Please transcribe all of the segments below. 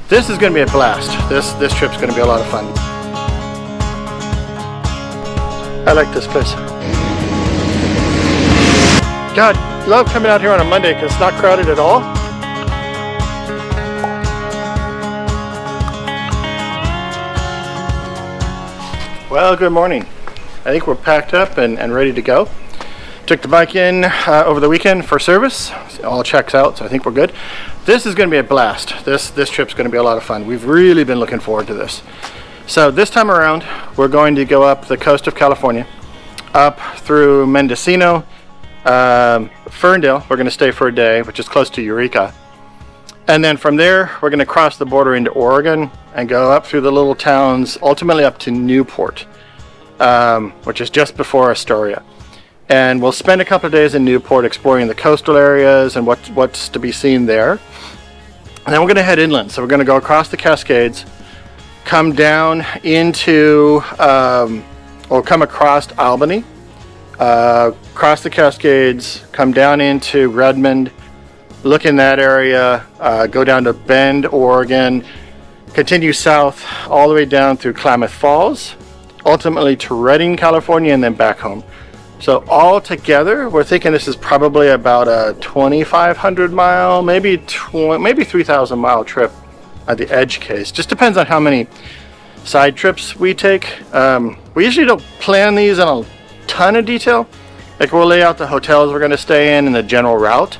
This is going to be a blast. This trip's going to be a lot of fun. I like this place. God, love coming out here on a Monday because it's not crowded at all. Well, good morning. I think we're packed up and ready to go. Took the bike in over the weekend for service. It all checks out, so I think we're good. This is going to be a blast. This trip's going to be a lot of fun. We've really been looking forward to this. So this time around, we're going to go up the coast of California, up through Mendocino, Ferndale. We're going to stay for a day, which is close to Eureka. And then from there, we're going to cross the border into Oregon and go up through the little towns, ultimately up to Newport, which is just before Astoria. And we'll spend a couple of days in Newport exploring the coastal areas and what's to be seen there. And then we're going to head inland. So we're going to go across the Cascades, come down into, or come across Albany, cross the Cascades, come down into Redmond, look in that area, go down to Bend, Oregon, continue south all the way down through Klamath Falls, ultimately to Redding, California, and then back home. So all together, we're thinking this is probably about a 2,500 mile, maybe 3,000 mile trip at the edge case. Just depends on how many side trips we take. We usually don't plan these in a ton of detail. Like we'll lay out the hotels we're going to stay in and the general route.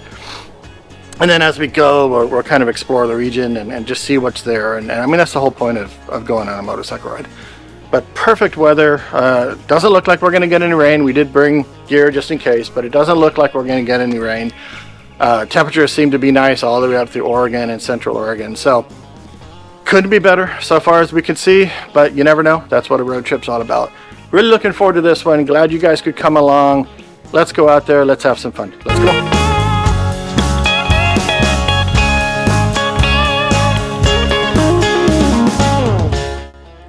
And then as we go, we'll kind of explore the region and just see what's there. And I mean, that's the whole point of going on a motorcycle ride. But perfect weather. Doesn't look like we're going to get any rain. We did bring gear just in case, but it doesn't look like we're going to get any rain. Temperatures seem to be nice all the way up through Oregon and Central Oregon. So couldn't be better so far as we can see, but you never know. That's what a road trip's all about. Really looking forward to this one. Glad you guys could come along. Let's go out there. Let's have some fun. Let's go.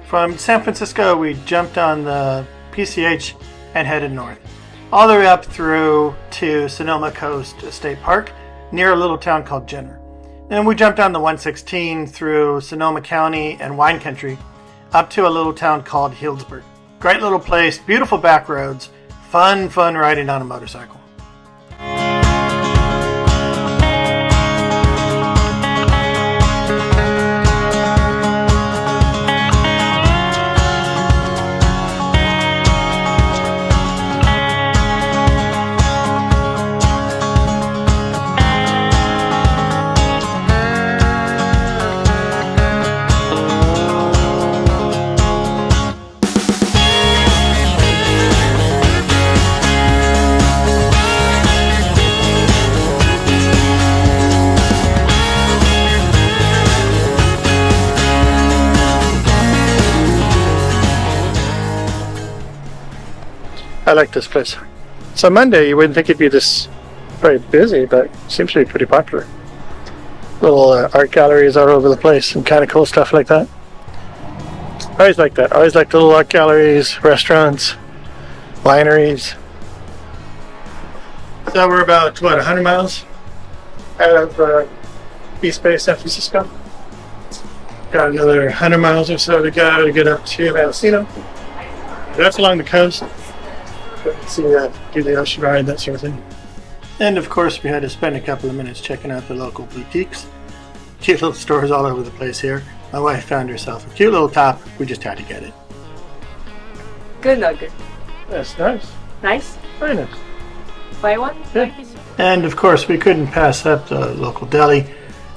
From San Francisco, we jumped on the PCH and headed north, all the way up through to Sonoma Coast State Park, near a little town called Jenner. Then we jumped on the 116 through Sonoma County and wine country, up to a little town called Healdsburg. Great little place, beautiful back roads, fun riding on a motorcycle. I like this place. So Monday, you wouldn't think it'd be this very busy, but it seems to be pretty popular. Little art galleries all over the place, some kind of cool stuff like that. I always like that. I always like the little art galleries, restaurants, wineries. So we're about, 100 miles out of East Bay, San Francisco. Got another 100 miles or so to go to get up to Mendocino. That's along the coast. See do the ocean ride, that sort of thing. And of course we had to spend a couple of minutes checking out the local boutiques. Cute little stores all over the place here. My wife found herself a cute little top. We just had to get it. Good nugget. That's nice. Nice? Very nice. Buy one? Yeah. And of course we couldn't pass up the local deli.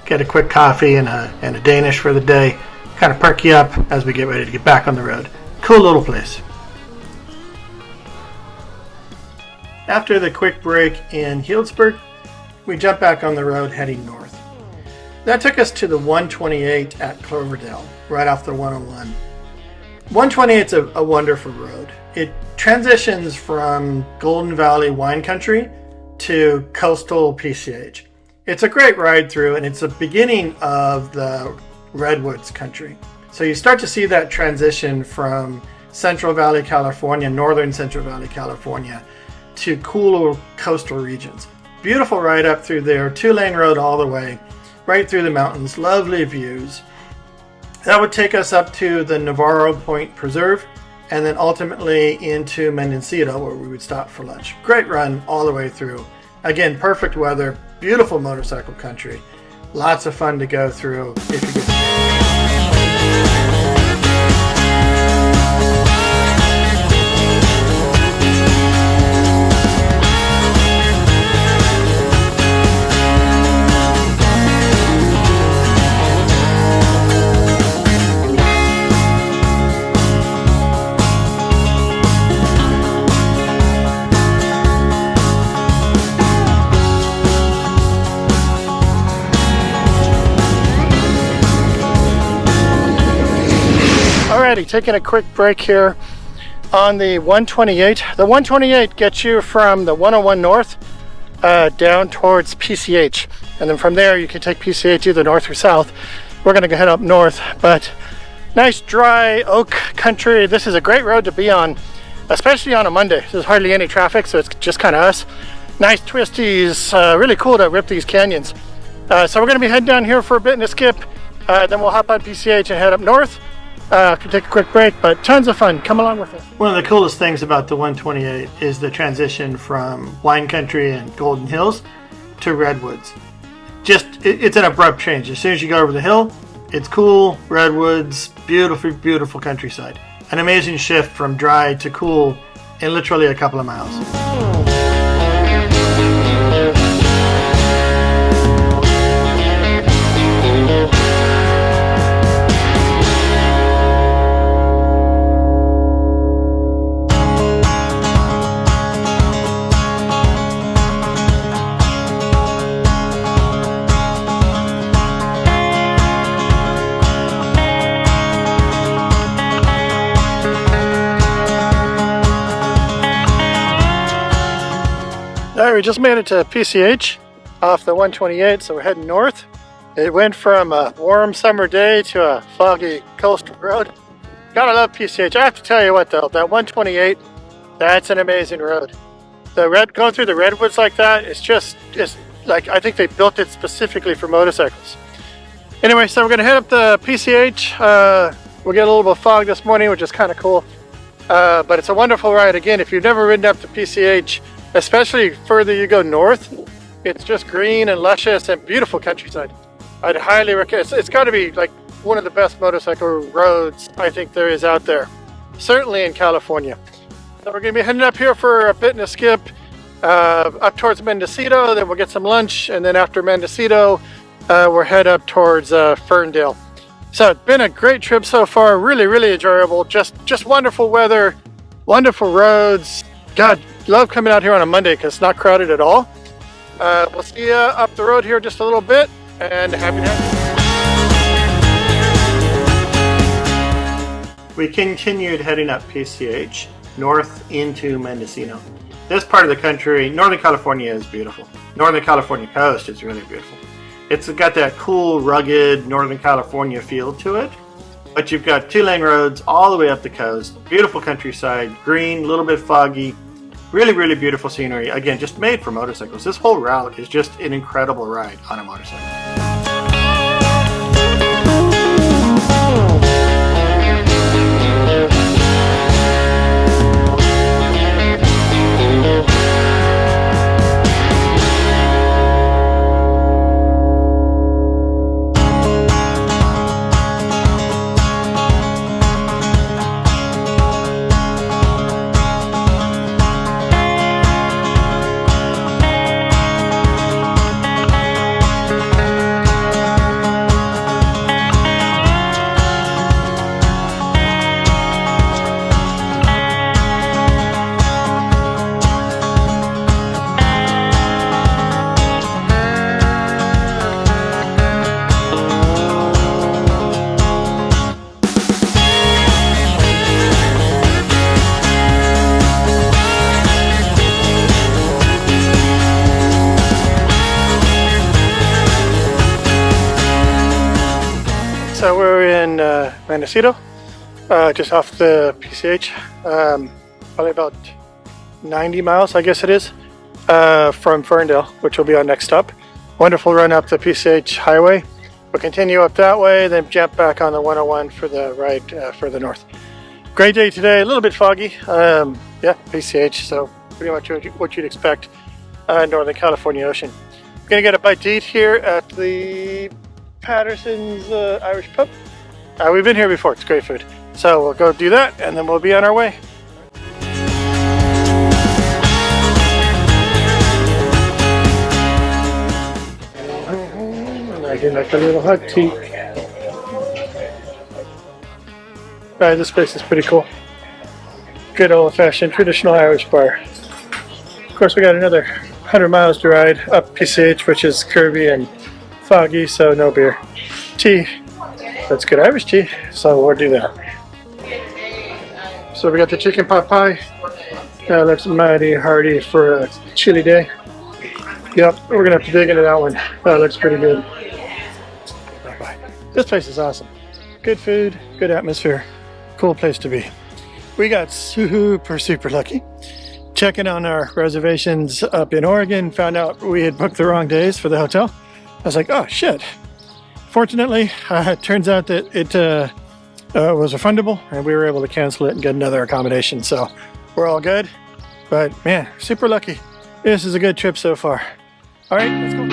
Get a quick coffee and a Danish for the day. Kind of perk you up as we get ready to get back on the road. Cool little place. After the quick break in Healdsburg, we jump back on the road heading north. That took us to the 128 at Cloverdale, right off the 101. 128 is a wonderful road. It transitions from Golden Valley wine country to coastal PCH. It's a great ride through, and it's the beginning of the Redwoods country. So you start to see that transition from Central Valley, California, northern Central Valley, California, to cooler coastal regions. Beautiful ride up through there, 2-lane road all the way, right through the mountains, lovely views. That would take us up to the Navarro Point Preserve and then ultimately into Mendocino, where we would stop for lunch. Great run all the way through. Again, perfect weather, beautiful motorcycle country. Lots of fun to go through if you get. Alrighty, taking a quick break here on the 128. The 128 gets you from the 101 North down towards PCH. And then from there you can take PCH either north or south. We're going to go head up north, but nice dry oak country. This is a great road to be on, especially on a Monday. There's hardly any traffic, so it's just kind of us. Nice twisties, really cool to rip these canyons. So we're going to be heading down here for a bit and a skip. Then we'll hop on PCH and head up north. Can take a quick break, but tons of fun. Come along with us. One of the coolest things about the 128 is the transition from wine country and golden hills to redwoods. It's an abrupt change. As soon as you go over the hill, it's cool, redwoods, beautiful, beautiful countryside. An amazing shift from dry to cool in literally a couple of miles. Alright, we just made it to PCH off the 128, so we're heading north. It went from a warm summer day to a foggy coastal road. Gotta love PCH. I have to tell you what though, that 128, that's an amazing road. Going through the redwoods like that, it's like, I think they built it specifically for motorcycles. Anyway, so we're gonna head up the PCH. We'll get a little bit of fog this morning, which is kind of cool. But it's a wonderful ride. Again, if you've never ridden up to PCH, especially further you go north, it's just green and luscious and beautiful countryside. I'd highly recommend. It's got to be like one of the best motorcycle roads I think there is out there, certainly in California. So we're going to be heading up here for a bit and a skip up towards Mendocino. Then we'll get some lunch, and then after Mendocino, we'll head up towards Ferndale. So it's been a great trip so far. Really, really enjoyable. Just wonderful weather, wonderful roads. God, love coming out here on a Monday because it's not crowded at all. We'll see you up the road here just a little bit, and happy to have you. We continued heading up PCH north into Mendocino. This part of the country, Northern California, is beautiful. Northern California coast is really beautiful. It's got that cool, rugged Northern California feel to it, but you've got 2-lane roads all the way up the coast, beautiful countryside, green, a little bit foggy, really, really beautiful scenery. Again, just made for motorcycles. This whole route is just an incredible ride on a motorcycle. So we're in Mendocino, just off the PCH, probably about 90 miles, I guess it is, from Ferndale, which will be our next stop. Wonderful run up the PCH highway. We'll continue up that way, then jump back on the 101 for the ride further north. Great day today, a little bit foggy. Yeah, PCH, so pretty much what you'd expect Northern California ocean. I'm gonna get a bite to eat here at the Patterson's Irish Pub. We've been here before, it's great food. So we'll go do that and then we'll be on our way. I do like a little hot tea. Right, this place is pretty cool. Good old-fashioned traditional Irish bar. Of course, we got another 100 miles to ride up PCH, which is curvy and foggy, so no beer. Tea. That's good Irish tea, so we'll do that. So we got the chicken pot pie. That looks mighty hearty for a chilly day. Yep, we're gonna have to dig into that one. That looks pretty good. Bye-bye. This place is awesome. Good food, good atmosphere, cool place to be. We got super lucky. Checking on our reservations up in Oregon, found out we had booked the wrong days for the hotel. I was like, oh shit. Fortunately, it turns out that it was refundable and we were able to cancel it and get another accommodation. So we're all good, but man, super lucky. This is a good trip so far. All right, let's go.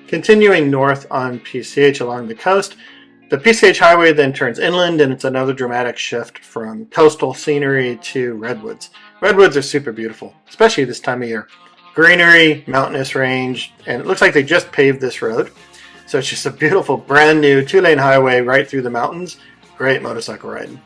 Continuing north on PCH along the coast, the PCH highway then turns inland and it's another dramatic shift from coastal scenery to redwoods. Redwoods are super beautiful, especially this time of year. Greenery, mountainous range, and it looks like they just paved this road. So it's just a beautiful brand new 2-lane highway right through the mountains. Great motorcycle riding.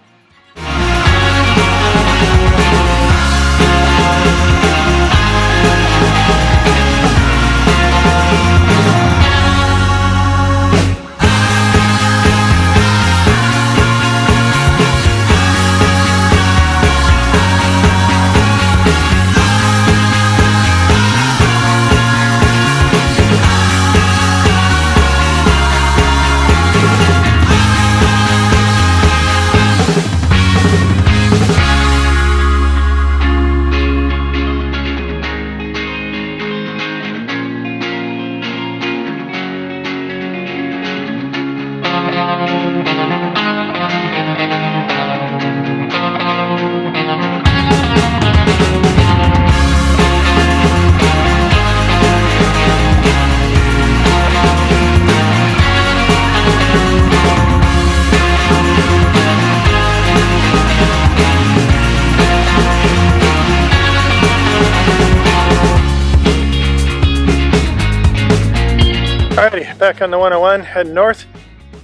Alrighty, back on the 101, heading north.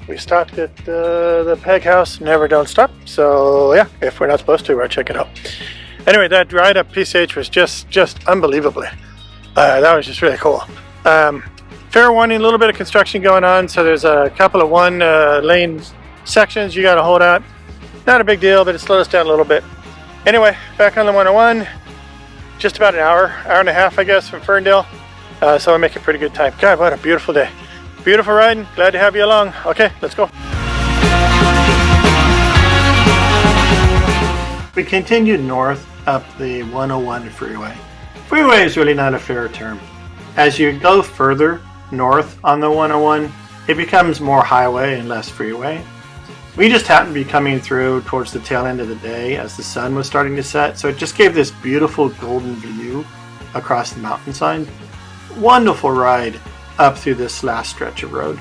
We stopped at the Peg House, never don't stop. So yeah, if we're not supposed to, we'll check it out. Anyway, that ride up PCH was just unbelievably. That was just really cool. Fair warning, a little bit of construction going on, so there's a couple of one-lane sections you got to hold out. Not a big deal, but it slowed us down a little bit. Anyway, back on the 101, just about an hour and a half, I guess, from Ferndale. So we're making pretty good time. God, what a beautiful day. Beautiful riding. Glad to have you along. Okay, let's go. We continued north up the 101 freeway. Freeway is really not a fair term. As you go further north on the 101, it becomes more highway and less freeway. We just happened to be coming through towards the tail end of the day as the sun was starting to set, so it just gave this beautiful golden view across the mountainside. Wonderful ride up through this last stretch of road.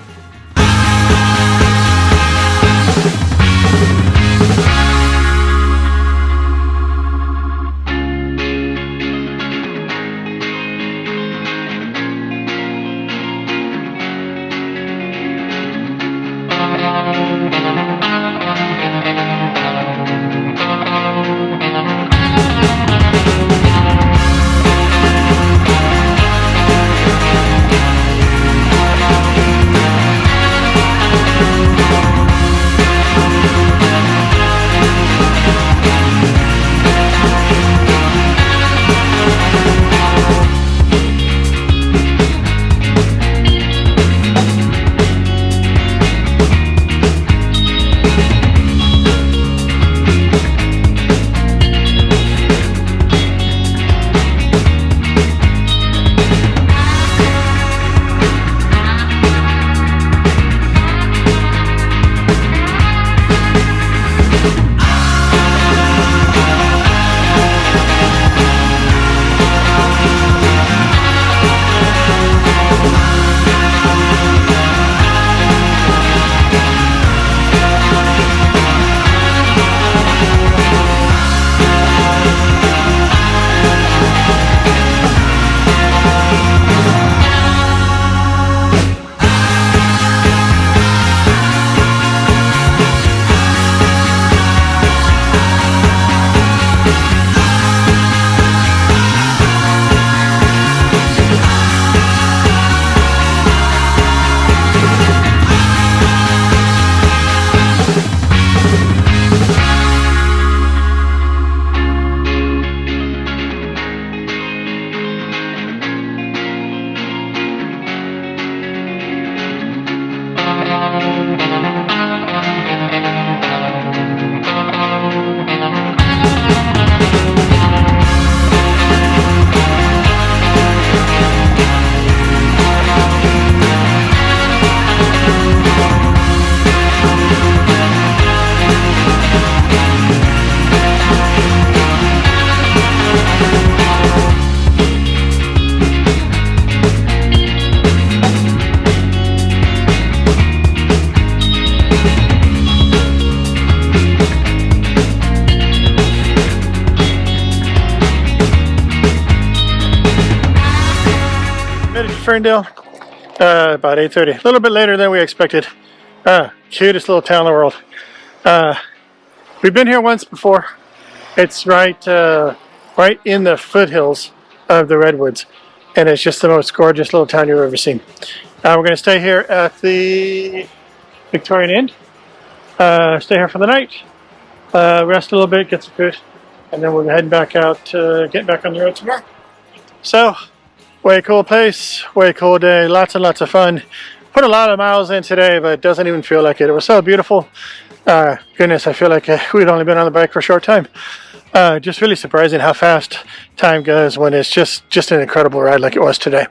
Ferndale, about 8:30. A little bit later than we expected. Cutest little town in the world. We've been here once before. It's right in the foothills of the redwoods, and it's just the most gorgeous little town you've ever seen. We're going to stay here at the Victorian Inn. Stay here for the night. Rest a little bit, get some food, and then we're heading back out to get back on the road tomorrow. So, way cool place, way cool day, lots and lots of fun. Put a lot of miles in today, but it doesn't even feel like it. It was so beautiful. Goodness, I feel like we'd only been on the bike for a short time. Just really surprising how fast time goes when it's just an incredible ride like it was today.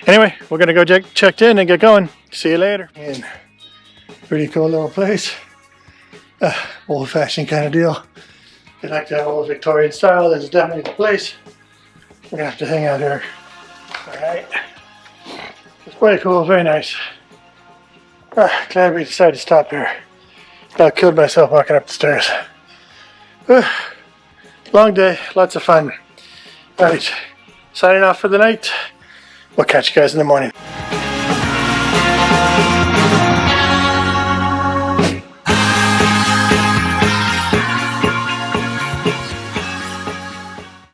Anyway, we're gonna go check in and get going. See you later. And pretty cool little place. Old-fashioned kind of deal. If you like that old Victorian style, this is definitely the place. We're gonna have to hang out here. All right. It's quite cool, very nice. Glad we decided to stop here. I killed myself walking up the stairs. Long day, lots of fun. All right, signing off for the night. We'll catch you guys in the morning.